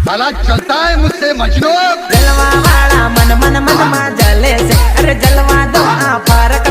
साला चलता है मुझसे मजनू। जलवा वाला मन मन मन मा जले से, अरे जलवा दो आ फरक